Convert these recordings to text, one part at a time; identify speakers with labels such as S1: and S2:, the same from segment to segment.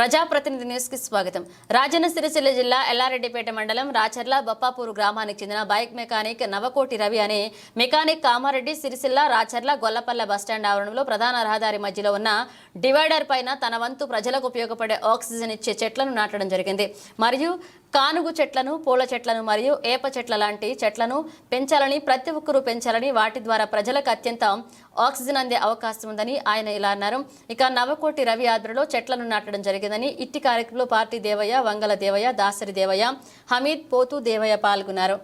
S1: ప్రజాప్రతినిధి న్యూస్ కి స్వాగతం. రాజన్న సిరిసిల్ల జిల్లా ఎల్లారెడ్డిపేట మండలం రాచర్ల బొప్పాపూరు గ్రామానికి చెందిన బైక్ మెకానిక్ నవకోటి రవి అనే మెకానిక్ కామారెడ్డి సిరిసిల్ల రాచర్ల గొల్లపల్లె బస్టాండ్ ఆవరణంలో ప్రధాన రహదారి మధ్యలో ఉన్న డివైడర్ పైన తన వంతు ప్రజలకు ఉపయోగపడే ఆక్సిజన్ ఇచ్చే చెట్లను నాటడం జరిగింది. మరియు కానుగు చెట్లను, పూల చెట్లను మరియు ఏప చెట్ల లాంటి చెట్లను పెంచాలని, ప్రతి ఒక్కరూ పెంచాలని, వాటి ద్వారా ప్రజలకు అత్యంత ఆక్సిజన్ అందే అవకాశం ఉందని ఆయన ఇలా అన్నారు. ఇక నవకోటి రవి ఆధ్వర్యంలో చెట్లను నాటడం జరిగిందని ఇట్టి కార్యక్రమంలో పార్టీ దేవయ్య, వంగల దేవయ్య, దాసరి దేవయ్య, హమీద్, పోతు దేవయ్య పాల్గొన్నారు.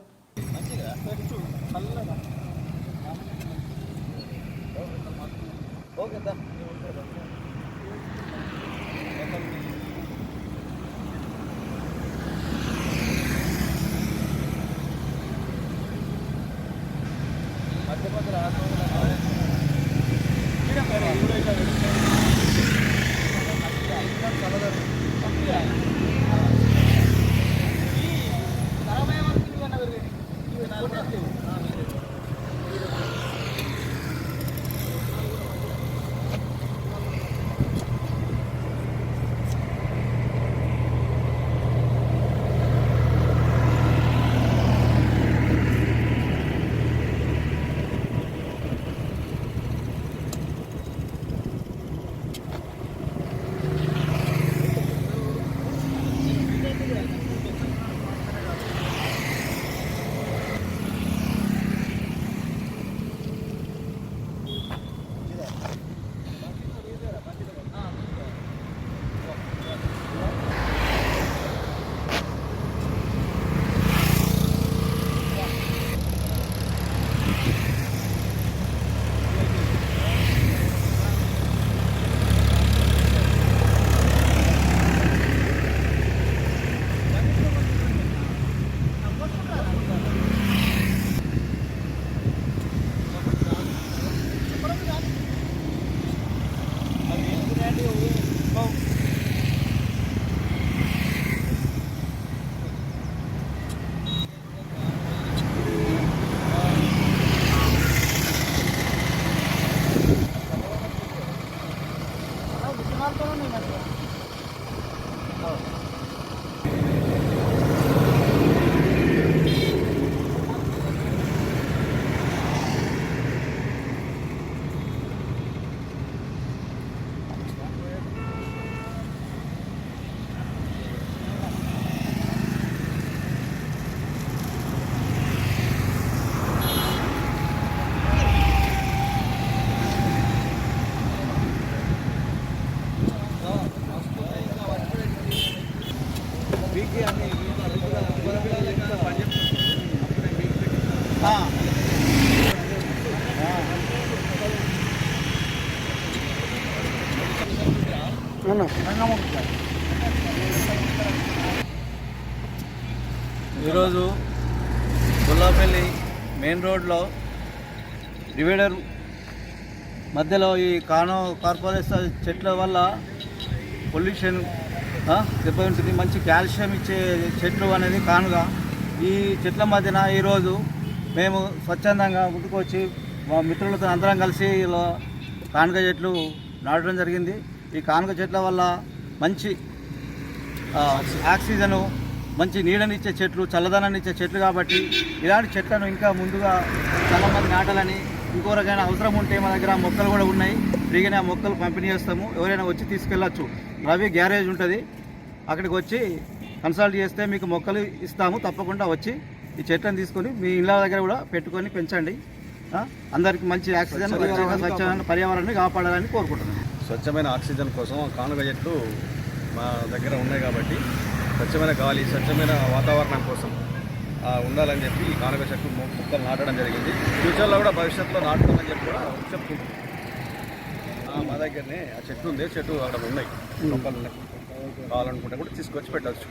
S2: ఈరోజు గొల్లపల్లి మెయిన్ రోడ్లో డివైడర్ మధ్యలో ఈ కార్పొరేషన్ చెట్ల వల్ల పొల్యూషన్ దెబ్బతింటుంది. మంచి కాల్షియం ఇచ్చే చెట్లు అనేది కానుగా ఈ చెట్ల మధ్యన ఈరోజు మేము స్వచ్ఛందంగా ముందుకొచ్చి మా మిత్రులతో అందరం కలిసి ఇలా కానుగ చెట్లు నాటడం జరిగింది. ఈ కానుగ చెట్ల వల్ల మంచి ఆక్సిజను, మంచి నీడనిచ్చే చెట్లు, చల్లదనాన్ని ఇచ్చే చెట్లు కాబట్టి ఇలాంటి చెట్లను ఇంకా ముందుగా చాలామంది నాటాలని, ఇంకోరకైనా అవసరం ఉంటే మా దగ్గర మొక్కలు కూడా ఉన్నాయి, ఫ్రీగానే ఆ మొక్కలు పంపిణీ చేస్తాము. ఎవరైనా వచ్చి తీసుకెళ్ళచ్చు. రవి గ్యారేజ్ ఉంటుంది, అక్కడికి వచ్చి కన్సల్ట్ చేస్తే మీకు మొక్కలు ఇస్తాము. తప్పకుండా వచ్చి ఈ చెట్లను తీసుకొని మీ ఇళ్ళ దగ్గర కూడా పెట్టుకొని పెంచండి. అందరికీ మంచి ఆక్సిజన్, స్వచ్ఛమైన పర్యావరణాన్ని కాపాడాలని కోరుకుంటున్నాను.
S3: స్వచ్ఛమైన ఆక్సిజన్ కోసం కానుగ చెట్లు మా దగ్గర ఉన్నాయి కాబట్టి స్వచ్ఛమైన గాలి, స్వచ్ఛమైన వాతావరణం కోసం ఉండాలని చెప్పి ఈ కానుగ చెట్లు మొక్కలు నాటడం జరిగింది. ఫ్యూచర్లో కూడా భవిష్యత్తులో నాటడం అని చెప్పి కూడా చెప్పుకుంటున్నాం. మా దగ్గరనే ఆ చెట్లు ఉంది, చెట్టు అక్కడ ఉన్నాయి, మొక్కలు ఉన్నాయి. కావాలనుకుంటే కూడా తీసుకొచ్చి పెట్టచ్చు.